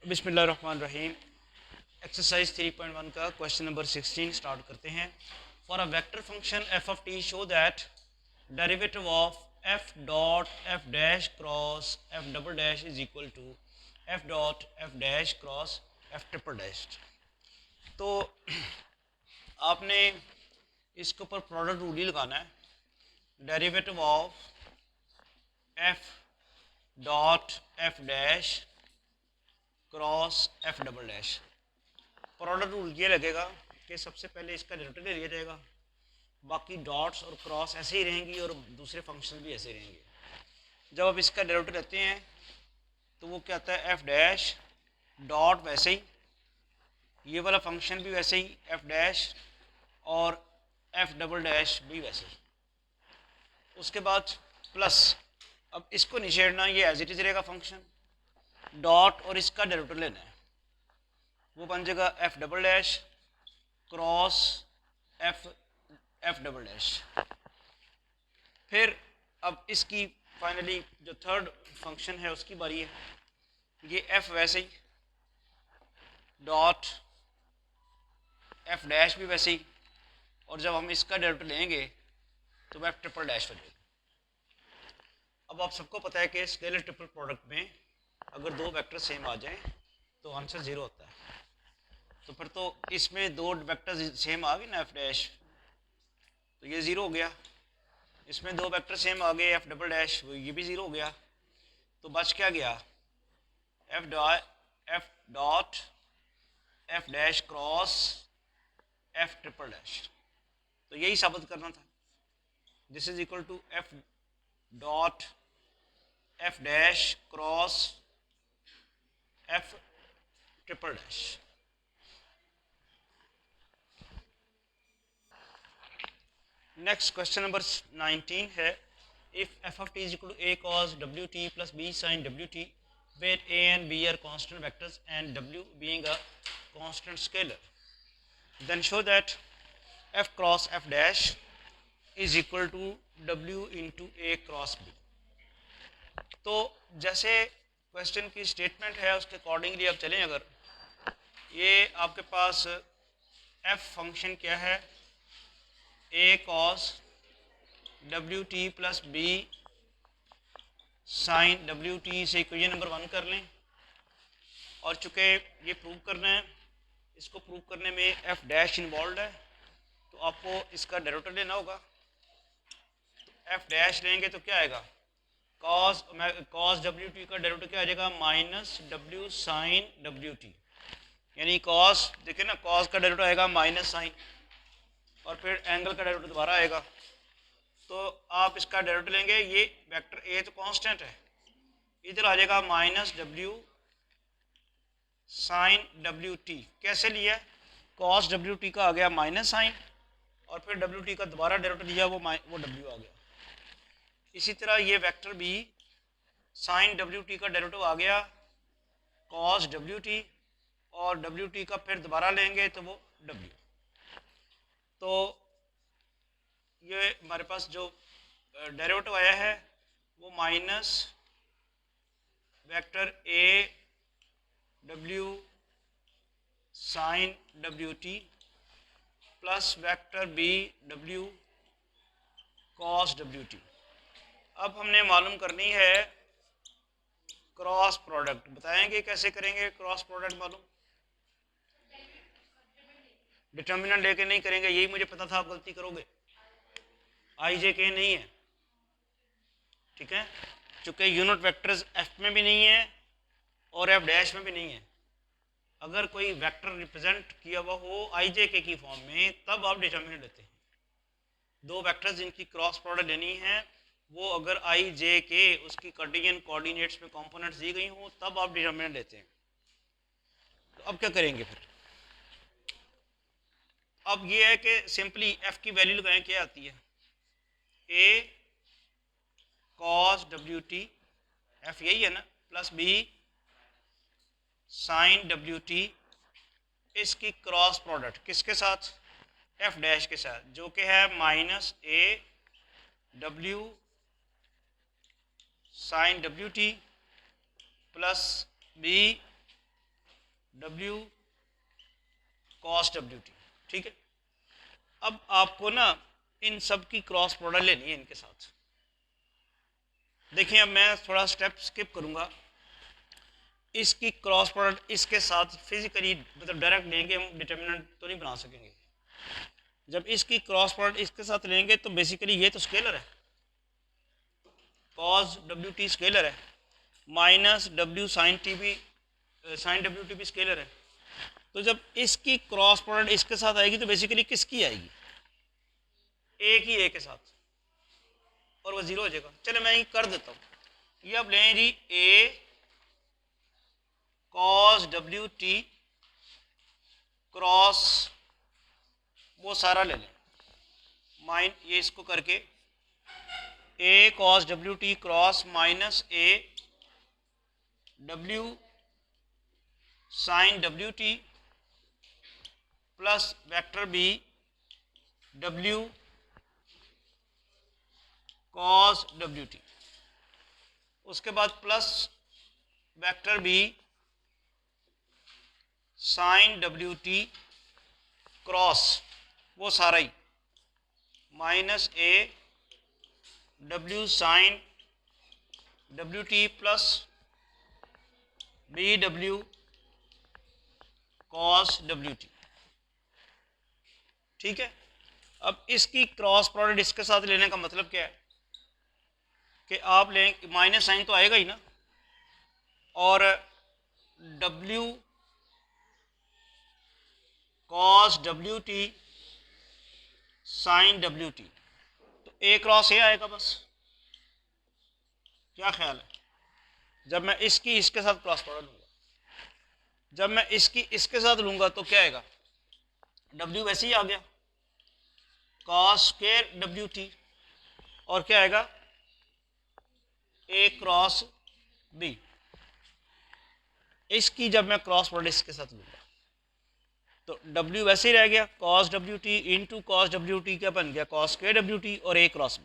बिस्मिल्लाहिर्रहमानिर्रहीम। एक्सरसाइज 3.1 का question number 16 start करते हैं। For a vector function F of T show that derivative of F dot F dash cross F double dash is equal to F dot F dash cross F triple dash. तो आपने इसके ऊपर product rule ही लगाना है। Derivative of F dot F dash cross F double dash. Product rule ये लगेगा कि सबसे पहले इसका डेरिवेटिव ले लिया जाएगा, बाकी डॉट्स और क्रॉस ऐसे ही रहेंगी और दूसरे फंक्शन भी ऐसे रहेंगे। जब आप इसका डेरिवेटिव लेते हैं तो वो क्या आता है, एफ डैश डॉट वैसे ही, ये वाला फंक्शन भी वैसे ही एफ डैश, और एफ डबल डैश भी वैसे ही। उसके बाद प्लस, अब इसको नहीं छेड़ना, ये एज इट इज रहेगा फंक्शन। डॉट और इसका डेरिवेटिव लेना है, वो बन जाएगा F double dash cross F F double dash. फिर अब इसकी फाइनली जो थर्ड फंक्शन है उसकी बारी है। ये एफ वैसे ही, डॉट एफ डैश भी वैसे ही, और जब हम इसका डेरिवेटिव लेंगे तो एफ ट्रिपल डैश हो जाएगा। अब आप सबको पता है कि स्केलर ट्रिपल प्रोडक्ट में अगर दो वेक्टर सेम आ जाएं तो आंसर जीरो होता है। तो फिर तो इसमें दो वेक्टर सेम आ गए ना, एफ डैश, तो ये ज़ीरो हो गया। इसमें दो वेक्टर सेम आ गए एफ डबल डैश, ये भी ज़ीरो हो गया। तो बच क्या गया, F dot F dash cross F triple dash. तो यही साबित करना था। This is equal to F dot F dash cross F triple dash. Next question number 19 है, if F of T is equal to A cos W T plus B sine W T where a and b are constant vectors and w being a constant scalar, then show that f cross f dash is equal to w into a cross b। तो जैसे question की statement है उसके accordingly आप चलें। अगर ये आपके पास f फंक्शन क्या है, a cos W T plus B sine W T से इक्वेशन नंबर 1 कर लें। और चूँकि ये प्रूव करना है, इसको प्रूव करने में एफ डैश इन्वॉल्व है, तो आपको इसका डेरिवेटिव लेना होगा। तो एफ डैश लेंगे तो क्या आएगा, कॉस डब्ल्यू टी का डेरिवेटिव क्या आ जाएगा, minus W sine W T. यानी कॉस, देखिए ना, कॉस का डेरिवेटिव आएगा माइनस साइन, और फिर एंगल का डेरिवेटिव दोबारा आएगा। तो आप इसका डेरिवेटिव लेंगे, ये वेक्टर ए तो कांस्टेंट है, इधर आ जाएगा minus W sine W T. कैसे लिया, कॉस डब्ल्यू टी का आ गया माइनस साइन, और फिर डब्ल्यू टी का दोबारा डेरिवेटिव लिया, वो डब्ल्यू आ गया। इसी तरह ये वेक्टर भी साइन डब्ल्यू टी का डेरिवेटिव आ गया कॉस डब्ल्यू टी, और डब्ल्यू टी का फिर दोबारा लेंगे तो वो डब्ल्यू। तो ये हमारे पास जो डेरिवेटिव आया है वो minus vector A W sine W T plus vector B W cos W T. अब हमने मालूम करनी है क्रॉस प्रोडक्ट। बताएंगे कैसे करेंगे क्रॉस प्रोडक्ट मालूम, डिटर्मिनेंट लेके नहीं करेंगे, यही मुझे पता था आप गलती करोगे। आई जे के नहीं है, ठीक है, चूँकि यूनिट वेक्टर्स एफ में भी नहीं है और एफ डैश में भी नहीं है। अगर कोई वेक्टर रिप्रेजेंट किया हुआ हो आई जे के की फॉर्म में, तब आप डिटर्मिनेंट लेते हैं। दो वेक्टर्स जिनकी क्रॉस प्रोडक्ट लेनी है, वो अगर आई जे के उसकी कार्टेशियन कोऑर्डिनेट्स में कंपोनेंट्स दी गई हो, तब आप डिटर्मिनेंट लेते हैं। तो अब क्या करेंगे फिर, अब ये है कि सिंपली एफ की वैल्यू लगाएं, क्या आती है, A cos W T, F यही है ना, plus B sine W T, इसकी क्रॉस प्रोडक्ट किसके साथ, एफ डैश के साथ, जो कि है minus A W sine W T plus B W cos WT, ठीक है। अब आपको ना इन सब की क्रॉस प्रोडक्ट लेनी है इनके साथ। देखिए अब मैं थोड़ा स्टेप स्किप करूंगा। इसकी क्रॉस प्रोडक्ट इसके साथ फिजिकली मतलब डायरेक्ट लेंगे हम डिटर्मिनेंट तो नहीं बना सकेंगे। जब इसकी क्रॉस प्रोडक्ट इसके साथ लेंगे तो बेसिकली ये तो स्केलर है, cos WT स्केलर है, माइनस W sin T भी sin WT भी स्केलर है। तो जब इसकी क्रॉस प्रोडक्ट इसके साथ आएगी तो बेसिकली किसकी आएगी, ए की ए के साथ, और वो जीरो हो जाएगा। चलो मैं ये कर देता हूँ। ये अब लें जी ए cos WT क्रॉस वो सारा ले लें, माइन ये इसको करके A cos WT cross minus A W sin WT plus vector B W cos WT, उसके बाद plus vector B sin WT cross वो सारा ही minus A W sin WT plus B W cos WT, ठीक है। अब इसकी cross product इसके साथ लेने का मतलब क्या है कि आप लें, माइनस साइन तो आएगा ही ना, और W cos WT sin WT, तो ए क्रॉस ए आएगा बस। क्या ख्याल है, जब मैं इसकी इसके साथ क्रॉस प्रोडक्ट लूंगा, जब मैं इसकी इसके साथ लूंगा तो क्या आएगा, W वैसे ही आ गया cos स्क्वायर WT, और क्या आएगा ए क्रॉस बी। इसकी जब मैं क्रॉस प्रोडक्ट इसके साथ लूंगा तो W वैसे ही रह गया cos WT into cos WT, क्या बन गया cos स्क्वायर WT और ए क्रॉस बी।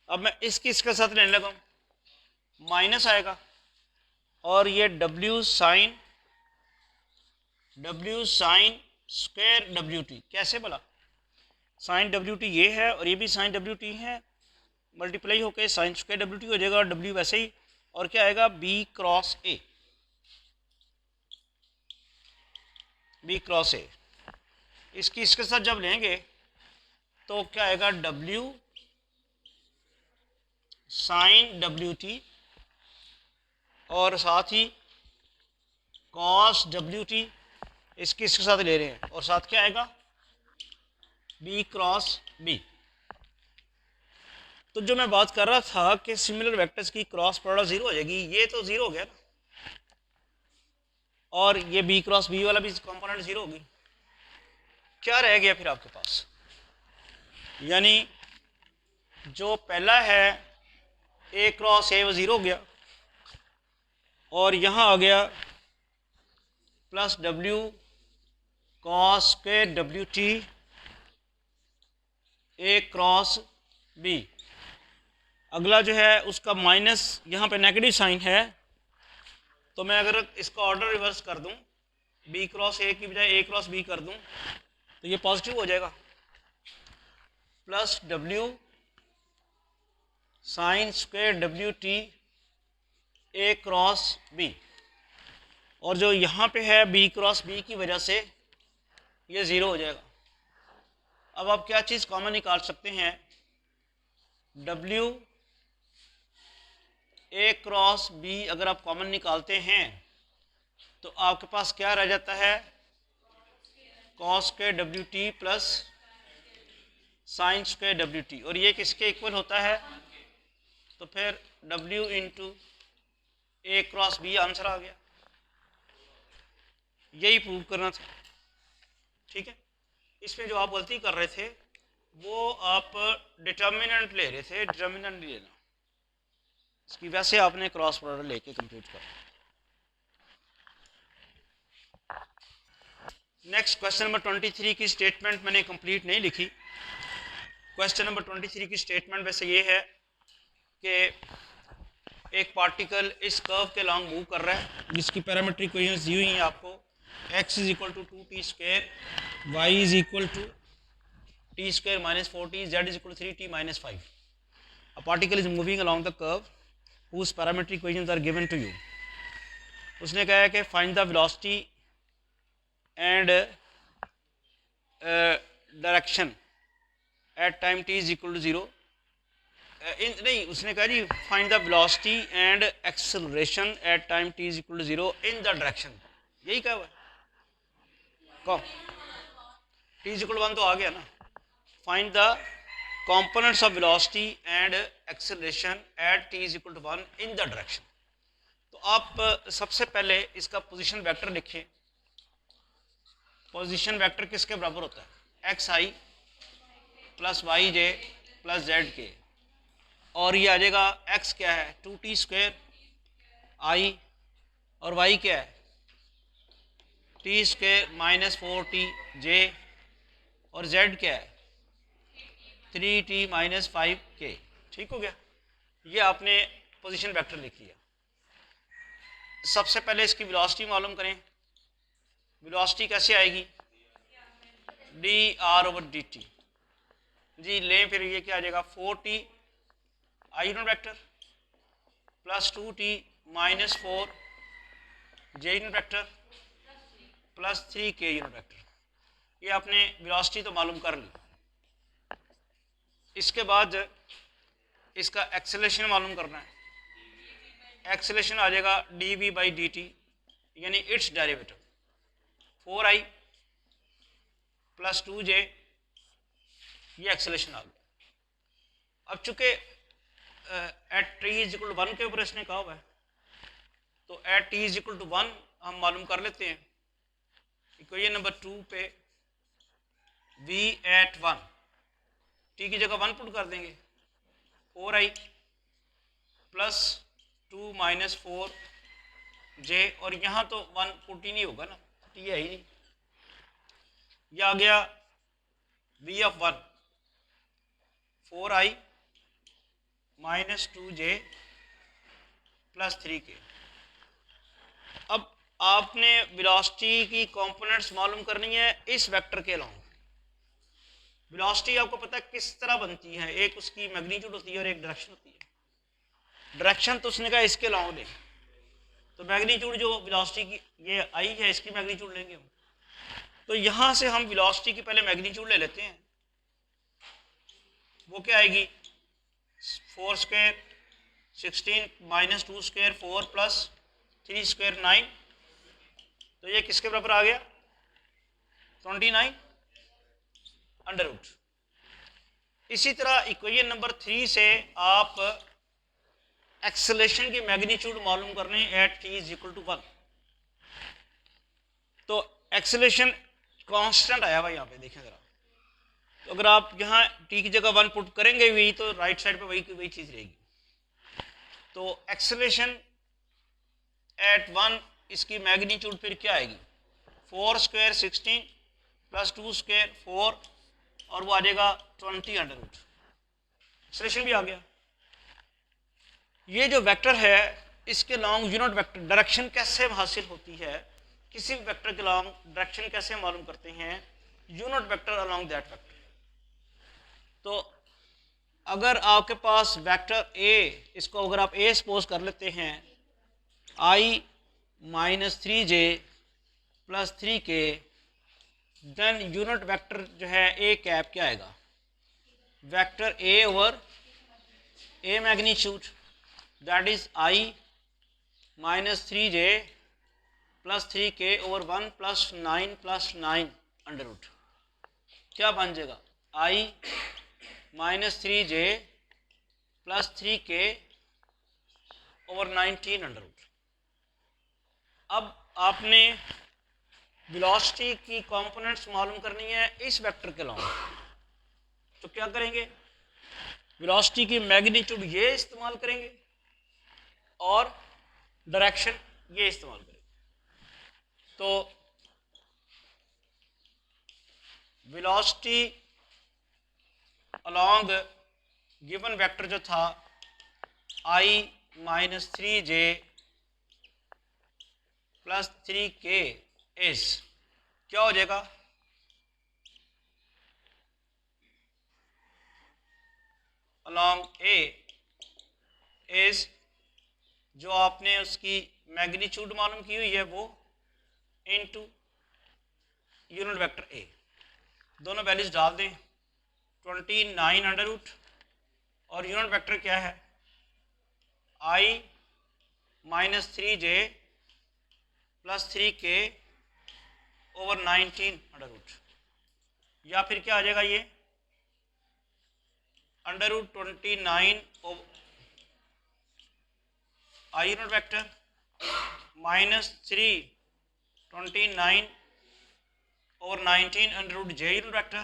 अब मैं इसकी इसके साथ लेने लगा माइनस आएगा, और ये W साइन स्क्वायर WT, कैसे बोला, साइन WT ये है और ये भी साइन WT है, मल्टीप्लाई होकर साइन स्क्वायर WT हो जाएगा, और W वैसे ही, और क्या आएगा B क्रॉस ए। इसकी इसके साथ जब लेंगे तो क्या आएगा W साइन WT और साथ ही cos WT, इसकी इसके साथ ले रहे हैं, और साथ क्या आएगा B क्रॉस B। तो जो मैं बात कर रहा था कि सिमिलर वेक्टर्स की क्रॉस प्रोडक्ट जीरो हो जाएगी, ये तो जीरो हो गया ना, और ये B क्रॉस B वाला भी कंपोनेंट जीरो होगी। क्या रह गया फिर आपके पास, यानी जो पहला है ए क्रॉस ए वो जीरो हो गया, और यहाँ आ गया plus W cos square WT ए क्रॉस B। अगला जो है उसका माइनस, यहाँ पे नेगेटिव साइन है, तो मैं अगर इसका ऑर्डर रिवर्स कर दूं, B क्रॉस ए की बजाय ए क्रॉस B कर दूं तो ये पॉजिटिव हो जाएगा, plus W sine square WT ए क्रॉस B, और जो यहाँ पे है B क्रॉस B की वजह से ये ज़ीरो हो जाएगा। अब आप क्या चीज़ कॉमन निकाल सकते हैं, W ए क्रॉस B अगर आप कॉमन निकालते हैं तो आपके पास क्या रह जाता है cos square WT plus sine square WT, और ये किसके इक्वल होता है, तो फिर W इंटू ए क्रॉस B आंसर आ गया। यही प्रूव करना था, ठीक है। इसमें जो आप गलती कर रहे थे वो आप डिटर्मिनेंट ले रहे थे, डिटर्मिनेंट नहीं लेना इसकी, वैसे आपने क्रॉस प्रोडक्ट लेके कंप्लीट कर। नेक्स्ट क्वेश्चन नंबर 23 की स्टेटमेंट मैंने कंप्लीट नहीं लिखी। क्वेश्चन नंबर 23 की स्टेटमेंट वैसे ये है कि एक पार्टिकल इस कर्व के लॉन्ग मूव कर रहा है जिसकी पैरामीट्रिक इक्वेशंस दी हुई हैं आपको, x is equal to 2t², y is equal to t² minus 4t, z is equal to 3t minus 5. A particle is moving along the curve whose parametric equations are given to you. उसने कहा है कि find the velocity and direction at time t is equal to 0. नहीं, उसने कहा जी find the velocity and acceleration at time t is equal to 0 in the direction. यही कहा हुआ है कौन? t is equal to 1 तो आ गया ना. Find the components of velocity and acceleration at t is equal to 1 in the direction. तो आप सबसे पहले इसका पोजीशन वेक्टर लिखें. पोजीशन वेक्टर किसके बराबर होता है? एक्स आई प्लस वाई जे प्लस जेड के, और ये आ जाएगा एक्स क्या है 2t² आई और वाई क्या है t² minus 4t जे और जेड क्या है 3t minus 5k. ठीक हो गया. ये आपने पोजीशन वेक्टर लिख लिया. सबसे पहले इसकी वेलोसिटी मालूम करें. वेलोसिटी कैसे आएगी? dr/dt. जी लें फिर ये क्या आ जाएगा 4t I unit vector plus 2t minus 4 J unit vector plus 3k unit vector. ये आपने वेलोसिटी तो मालूम कर ली. इसके बाद इसका एक्सेलरेशन मालूम करना है. एक्सेलरेशन आ जाएगा dv/dt यानी it's derivative 4i plus 2j. ये एक्सेलरेशन आ गया. अब चूंकि at t is equal to 1 के ऊपर इसने कहा हुआ है, तो at t is equal to 1 हम मालूम कर लेते हैं. इक्वेशन नंबर 2 पे v एट 1 t की जगह 1 पुट कर देंगे. 4i प्लस 2 minus 4j, और यहाँ तो 1 पुट ही नहीं होगा ना, t है ही नहीं. यह आ गया v of 1 4i minus 2j plus 3k. अब आपने वेलोसिटी की कंपोनेंट्स मालूम करनी है इस वेक्टर के अलावा. वेलोसिटी आपको पता है किस तरह बनती है, एक उसकी मैग्नीट्यूड होती है और एक डायरेक्शन होती है. डायरेक्शन तो उसने कहा इसके अलावा लें, तो मैग्नीट्यूड जो वेलोसिटी की ये आई है इसकी मैग्नीट्यूड लेंगे हम. तो यहाँ से हम वेलोसिटी की पहले मैग्नीट्यूड ले लेते हैं. वो क्या आएगी 4² 16 minus 2² 4 प्लस 3² 9. तो ये किसके बराबर आ गया 29 अंडर रूट. इसी तरह इक्वेशन नंबर 3 से आप एक्सेलरेशन की मैग्नीट्यूड मालूम करने at t is equal to 1. तो एक्सेलरेशन कांस्टेंट आया हुआ यहाँ पे देखें जरा. तो अगर आप यहाँ t की जगह 1 पुट करेंगे भी तो राइट साइड पे वही चीज रहेगी. तो एक्सेलरेशन एट 1 इसकी मैग्नीट्यूड फिर क्या आएगी 4² 16 प्लस 2² 4 और वो आ जाएगा 20 अंडर रूट. एक्सेलरेशन भी आ गया. ये जो वेक्टर है इसके लॉन्ग यूनिट वेक्टर डायरेक्शन कैसे हासिल होती है, किसी भी वेक्टर के लॉन्ग डायरेक्शन कैसे मालूम करते हैं unit vector along that vector. तो अगर आपके पास वेक्टर a, इसको अगर आप a सपोज कर लेते हैं i minus 3j plus 3k, then unit vector जो है a कैप क्या आएगा vector a over a magnitude that is i minus 3j plus 3k over 1 plus 9 plus 9 under root. क्या बन जाएगा i minus 3j plus 3k over 19 under root. अब आपने velocity की कंपोनेंट्स मालूम करनी है इस वेक्टर के अलावा. तो क्या करेंगे वेलोसिटी की मैग्नीट्यूड ये इस्तेमाल करेंगे और डायरेक्शन ये इस्तेमाल करेंगे. तो वेलोसिटी अलोंग गिवन वेक्टर जो था i minus 3j plus 3k is क्या हो जाएगा, along A इज जो आपने उसकी मैग्नीट्यूड मालूम की हुई है वो इनटू यूनिट वेक्टर ए, दोनों वैल्यूज डाल दें 29 अंडर रूट और यूनिट वेक्टर क्या है I -3j plus 3k over 19 under root, या फिर क्या आ जाएगा ये under root 29 I unit vector -3 29 over 19 under root j unit vector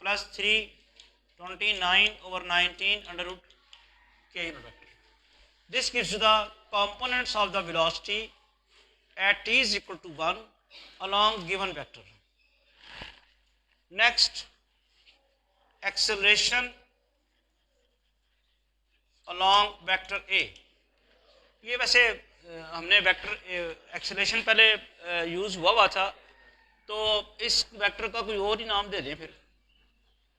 plus 3 29 over 19 under root k unit vector. This gives you the components of the velocity at t is equal to 1 along given vector. Next, acceleration along vector A. ये वैसे हमने vector acceleration पहले use हुआ था, तो इस vector का कोई और ही नाम दे दें फिर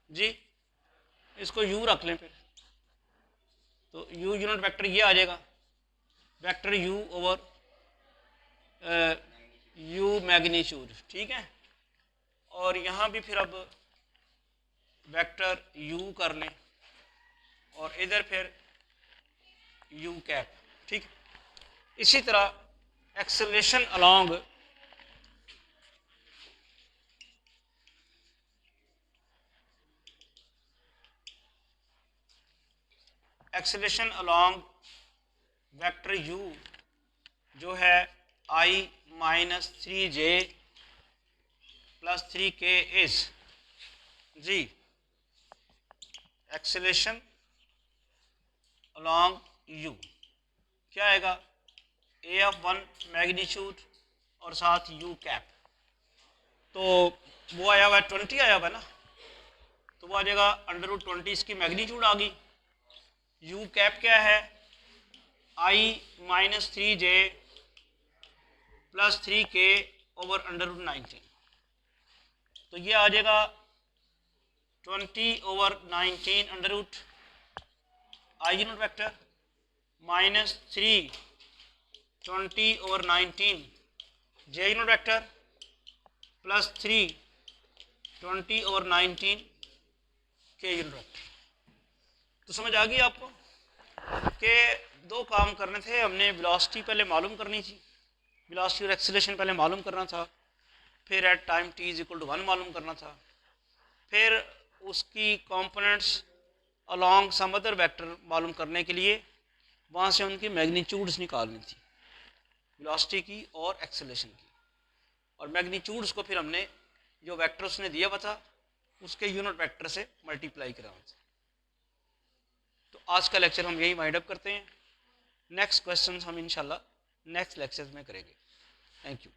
जी, इसको u रख लें फिर, तो u यूनिट वेक्टर ये आ जाएगा vector u over u magnitude, ठीक है। और यहाँ भी फिर अब वेक्टर u कर लें और इधर फिर u कैप, ठीक। इसी तरह एक्सेलरेशन अलोंग वेक्टर u जो है I -3j plus 3k is जी एक्सेलरेशन अलोंग u क्या आएगा A(1) मैग्नीट्यूड और साथ u कैप, तो वो आया हुआ है 20 आया हुआ है ना, तो वो आ जाएगा अंडर रूट 20 इसकी मैग्नीट्यूड आ गई, u कैप क्या है I -3j plus 3k over under root 19, तो ये आ जाएगा 20 over 19 under root I unit vector -3 20 over 19 j unit vector plus 3 20 over 19 k unit vector. तो समझ आ गई आपको कि दो काम करने थे, हमने वेलोसिटी पहले मालूम करनी थी, वेलोसिटी और एक्सेलरेशन पहले मालूम करना था, फिर at time t is equal to 1 मालूम करना था, फिर उसकी components along some other vector मालूम करने के लिए वहाँ से उनकी मैग्नीट्यूड्स निकालनी थी, वेलोसिटी की और एक्सेलरेशन की, और मैग्नीट्यूड्स को फिर हमने जो वेक्टर उसने दिया हुआ था उसके यूनिट वेक्टर से मल्टीप्लाई कराना था। तो आज का लेक्चर हम यही वाइंड अप करते हैं, नेक्स्ट क्वेश्चन हम इंशाल्लाह नेक्स्ट लेक्चर में करेंगे। Thank you.